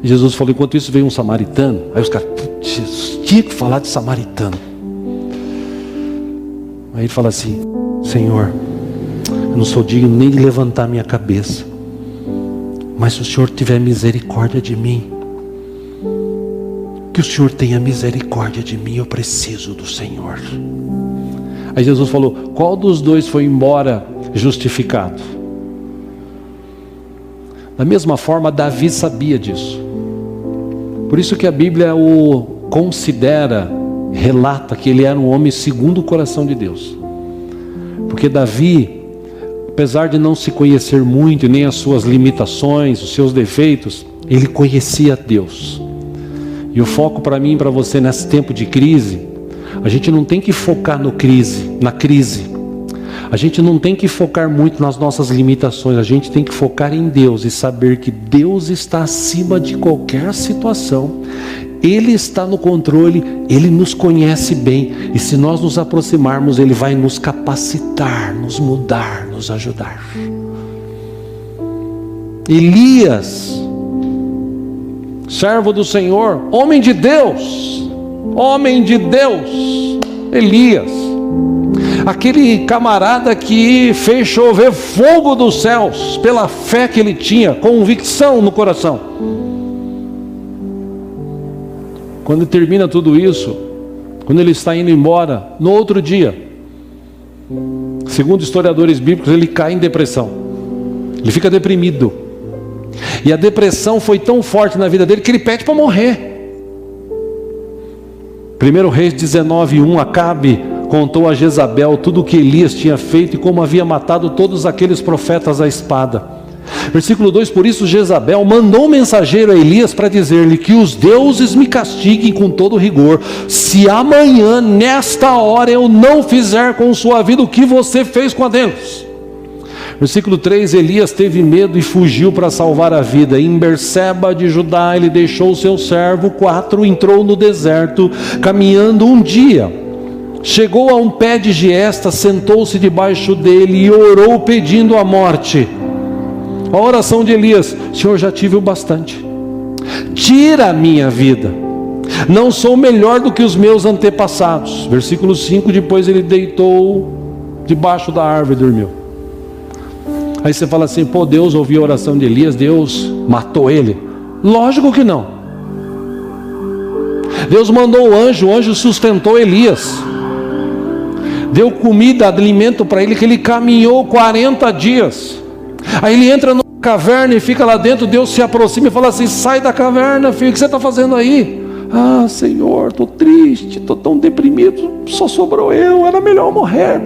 Jesus falou, enquanto isso veio um samaritano. Aí os caras, Jesus, tinha que falar de samaritano. Aí ele fala assim: Senhor, eu não sou digno nem de levantar minha cabeça, mas se o Senhor tiver misericórdia de mim, que o Senhor tenha misericórdia de mim, eu preciso do Senhor. Aí Jesus falou: qual dos dois foi embora justificado. Da mesma forma, Davi sabia disso. Por isso que a Bíblia o considera, relata que ele era um homem segundo o coração de Deus. Porque Davi, apesar de não se conhecer muito, nem as suas limitações, os seus defeitos, ele conhecia Deus. E o foco para mim e para você nesse tempo de crise, a gente não tem que focar na crise. A gente não tem que focar muito nas nossas limitações, a gente tem que focar em Deus e saber que Deus está acima de qualquer situação. Ele está no controle, Ele nos conhece bem, e se nós nos aproximarmos, Ele vai nos capacitar, nos mudar, nos ajudar. Elias, servo do Senhor, homem de Deus, Elias, aquele camarada que fez chover fogo dos céus, pela fé que ele tinha, convicção no coração. Quando termina tudo isso, quando ele está indo embora, no outro dia, segundo historiadores bíblicos, ele cai em depressão, ele fica deprimido, e a depressão foi tão forte na vida dele que ele pede para morrer. 1 Reis 19:1, Acabe contou a Jezabel tudo o que Elias tinha feito e como havia matado todos aqueles profetas à espada. Versículo 2, por isso Jezabel mandou um mensageiro a Elias para dizer-lhe que os deuses me castiguem com todo rigor, se amanhã, nesta hora, eu não fizer com sua vida o que você fez com a deles. Versículo 3, Elias teve medo e fugiu para salvar a vida. Em Berseba de Judá ele deixou o seu servo. 4, entrou no deserto, caminhando um dia. Chegou a um pé de giesta, sentou-se debaixo dele e orou pedindo a morte. A oração de Elias: Senhor, já tive o bastante, tira a minha vida, não sou melhor do que os meus antepassados. Versículo 5, depois ele deitou debaixo da árvore e dormiu. Aí você fala assim: pô, Deus ouviu a oração de Elias, Deus matou ele? Lógico que não. Deus mandou o anjo sustentou Elias, deu comida, alimento para ele, que ele caminhou 40 dias. Aí ele entra numa caverna e fica lá dentro. Deus se aproxima e fala assim: sai da caverna, filho, o que você está fazendo aí? Ah, Senhor, estou triste, estou tão deprimido, só sobrou eu, era melhor morrer.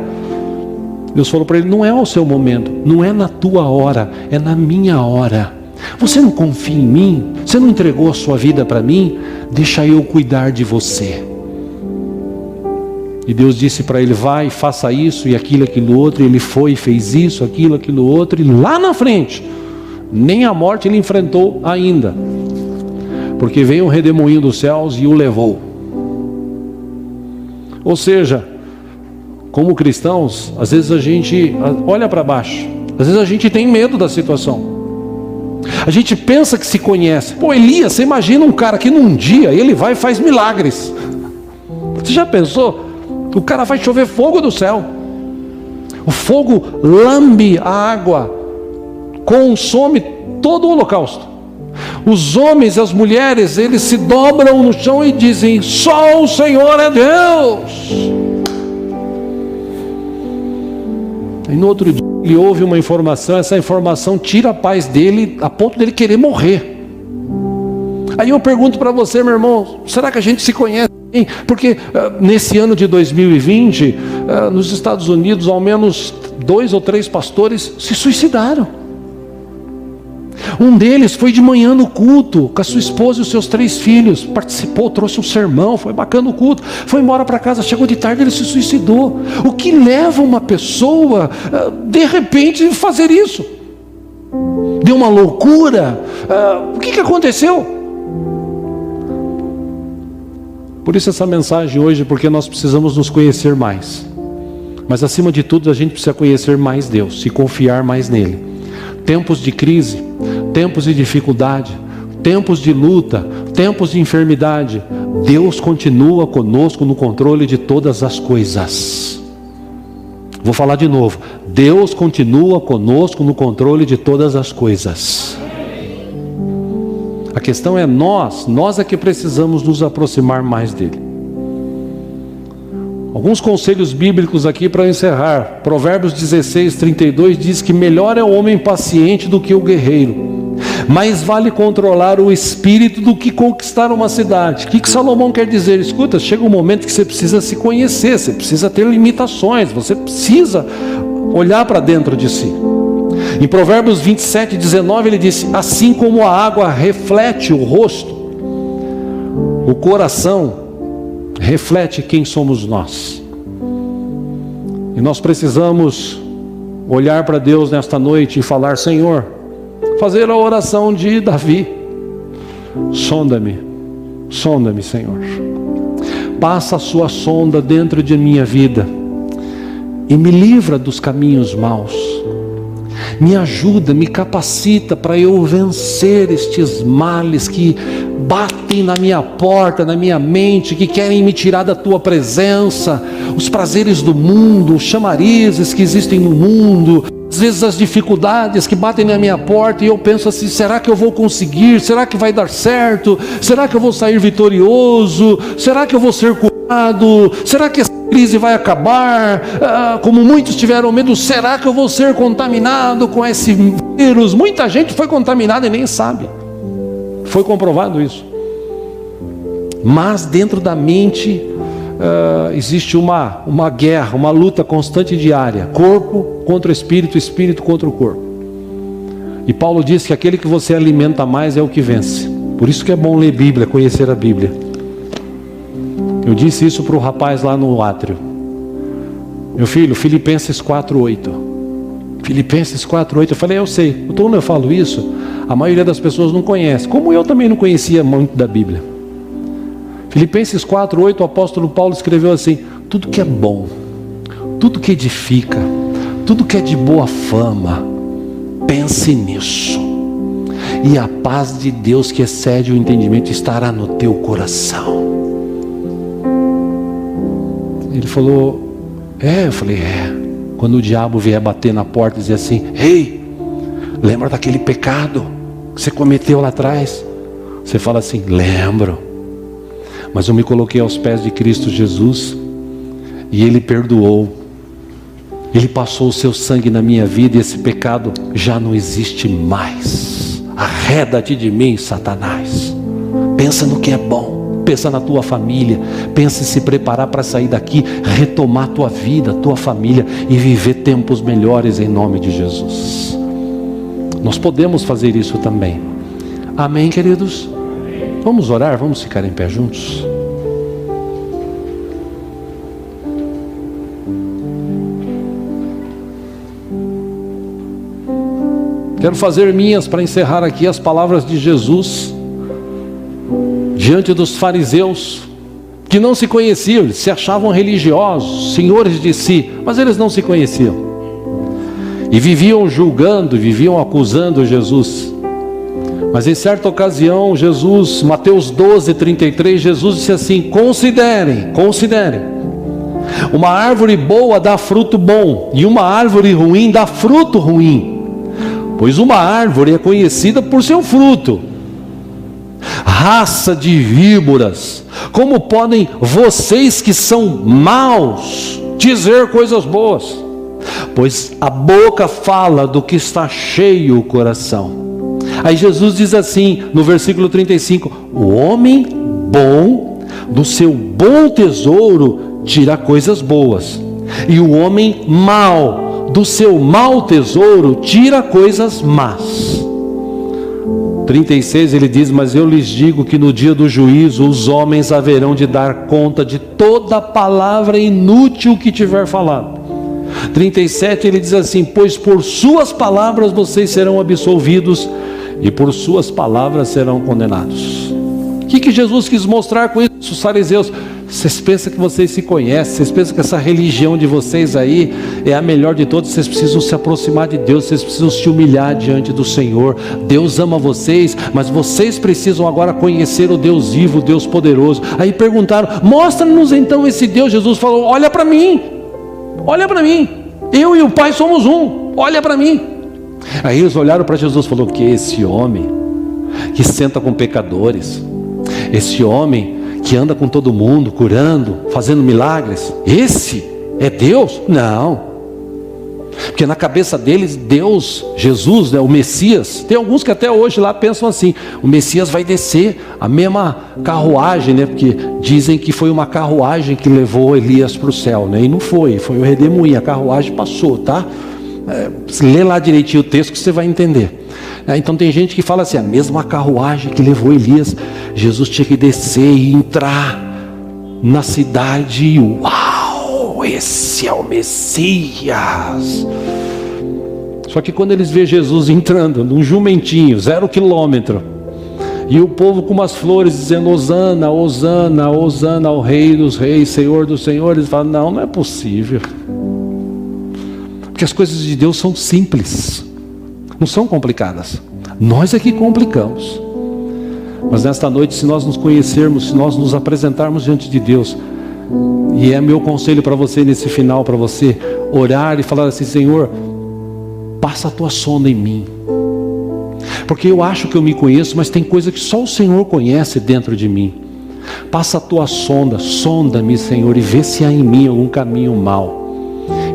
Deus falou para ele: não é o seu momento, não é na tua hora, é na minha hora. Você não confia em mim? Você não entregou a sua vida para mim? Deixa eu cuidar de você. E Deus disse para ele: vai, faça isso e aquilo outro. E ele foi e fez isso, aquilo outro. E lá na frente, nem a morte ele enfrentou ainda, porque veio um redemoinho dos céus e o levou. Ou seja, como cristãos, às vezes a gente olha para baixo, às vezes a gente tem medo da situação. A gente pensa que se conhece. Pô, Elias, você imagina um cara que num dia ele vai e faz milagres. Você já pensou? O cara faz chover fogo do céu, o fogo lambe a água, consome todo o holocausto. Os homens e as mulheres, eles se dobram no chão e dizem: só o Senhor é Deus. E no outro dia ele ouve uma informação, essa informação tira a paz dele, a ponto dele querer morrer. Aí eu pergunto para você, meu irmão, será que a gente se conhece? Porque nesse ano de 2020, nos Estados Unidos, ao menos 2 ou 3 pastores se suicidaram. Um deles foi de manhã no culto, com a sua esposa e os seus 3 filhos, participou, trouxe um sermão, foi bacana o culto, foi embora para casa, chegou de tarde, ele se suicidou. O que leva uma pessoa, de repente, a fazer isso? Deu uma loucura? O que aconteceu? Por isso essa mensagem hoje, porque nós precisamos nos conhecer mais. Mas acima de tudo, a gente precisa conhecer mais Deus e confiar mais nele. Tempos de crise, tempos de dificuldade, tempos de luta, tempos de enfermidade, Deus continua conosco no controle de todas as coisas. Vou falar de novo: Deus continua conosco no controle de todas as coisas. A questão é nós é que precisamos nos aproximar mais dele. Alguns conselhos bíblicos aqui para encerrar. Provérbios 16:32 diz que melhor é o homem paciente do que o guerreiro. Mais vale controlar o espírito do que conquistar uma cidade. O que Salomão quer dizer? Escuta, chega um momento que você precisa se conhecer, você precisa ter limitações, você precisa olhar para dentro de si. Em Provérbios 27:19 ele disse: assim como a água reflete o rosto, o coração reflete quem somos nós. E nós precisamos olhar para Deus nesta noite e falar: Senhor, fazer a oração de Davi: sonda-me, sonda-me, Senhor. Passa a sua sonda dentro de minha vida e me livra dos caminhos maus. Me ajuda, me capacita para eu vencer estes males que batem na minha porta, na minha mente, que querem me tirar da tua presença, os prazeres do mundo, os chamarizes que existem no mundo, às vezes as dificuldades que batem na minha porta e eu penso assim: será que eu vou conseguir? Será que vai dar certo? Será que eu vou sair vitorioso? Será que eu vou ser curado? Será que essa crise vai acabar? Como muitos tiveram medo, será que eu vou ser contaminado com esse vírus? Muita gente foi contaminada e nem sabe. Foi comprovado isso. Mas dentro da mente existe uma guerra, uma luta constante e diária. Corpo contra o espírito, espírito contra o corpo. E Paulo diz que aquele que você alimenta mais é o que vence. Por isso que é bom ler Bíblia, conhecer a Bíblia. Eu disse isso para o rapaz lá no átrio: meu filho, Filipenses 4:8. Filipenses 4:8. Eu falei: eu sei. Quando eu falo isso, a maioria das pessoas não conhece, como eu também não conhecia muito da Bíblia. Filipenses 4:8, o apóstolo Paulo escreveu assim: tudo que é bom, tudo que edifica, tudo que é de boa fama, pense nisso, e a paz de Deus que excede o entendimento estará no teu coração. Ele falou: eu falei: quando o diabo vier bater na porta e dizer assim: ei, lembra daquele pecado que você cometeu lá atrás? Você fala assim: lembro, mas eu me coloquei aos pés de Cristo Jesus e Ele perdoou. Ele passou o seu sangue na minha vida e esse pecado já não existe mais. Arreda-te de mim, Satanás. Pensa no que é bom. Pensa na tua família, pensa em se preparar para sair daqui, retomar tua vida, tua família e viver tempos melhores em nome de Jesus. Nós podemos fazer isso também. Amém, queridos? Vamos orar, vamos ficar em pé juntos. Quero fazer minhas para encerrar aqui as palavras de Jesus diante dos fariseus, que não se conheciam, eles se achavam religiosos, senhores de si, mas eles não se conheciam, e viviam julgando, viviam acusando Jesus. Mas em certa ocasião, Jesus, Mateus 12:33, Jesus disse assim: considerem, uma árvore boa dá fruto bom, e uma árvore ruim dá fruto ruim, pois uma árvore é conhecida por seu fruto. Raça de víboras, como podem vocês que são maus dizer coisas boas? Pois a boca fala do que está cheio o coração. Aí Jesus diz assim no versículo 35: o homem bom do seu bom tesouro tira coisas boas, e o homem mau do seu mau tesouro tira coisas más. 36 ele diz: mas eu lhes digo que no dia do juízo os homens haverão de dar conta de toda palavra inútil que tiver falado. 37 ele diz assim: pois por suas palavras vocês serão absolvidos e por suas palavras serão condenados. O que Jesus quis mostrar com isso? Os fariseus: vocês pensam que vocês se conhecem, vocês pensam que essa religião de vocês aí é a melhor de todas, vocês precisam se aproximar de Deus, vocês precisam se humilhar diante do Senhor. Deus ama vocês, mas vocês precisam agora conhecer o Deus vivo, o Deus poderoso. Aí perguntaram: mostra-nos então esse Deus. Jesus falou: olha para mim, eu e o Pai somos um, olha para mim. Aí eles olharam para Jesus e falaram: que esse homem que senta com pecadores, esse homem que anda com todo mundo, curando, fazendo milagres. Esse é Deus? Não. Porque na cabeça deles, Deus, Jesus, né, o Messias, tem alguns que até hoje lá pensam assim: o Messias vai descer a mesma carruagem, né? Porque dizem que foi uma carruagem que levou Elias para o céu, né? E não foi, foi o redemoinho, a carruagem passou, tá? Lê lá direitinho o texto que você vai entender. Então tem gente que fala assim: a mesma carruagem que levou Elias, Jesus tinha que descer e entrar na cidade. E uau, esse é o Messias. Só que quando eles veem Jesus entrando num jumentinho, 0 quilômetro, e o povo com umas flores dizendo: Hosana, Hosana, Hosana ao Rei dos Reis, Senhor dos Senhores, eles falam: não, não é possível. Porque as coisas de Deus são simples, não são complicadas. Nós é que complicamos. Mas nesta noite, se nós nos conhecermos, se nós nos apresentarmos diante de Deus, e é meu conselho para você nesse final, para você orar e falar assim: Senhor, passa a tua sonda em mim. Porque eu acho que eu me conheço, mas tem coisa que só o Senhor conhece dentro de mim. Passa a tua sonda, sonda-me, Senhor, e vê se há em mim algum caminho mau.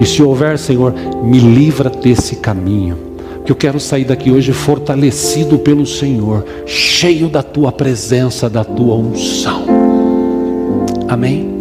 E se houver, Senhor, me livra desse caminho. Que eu quero sair daqui hoje fortalecido pelo Senhor, cheio da tua presença, da tua unção. Amém?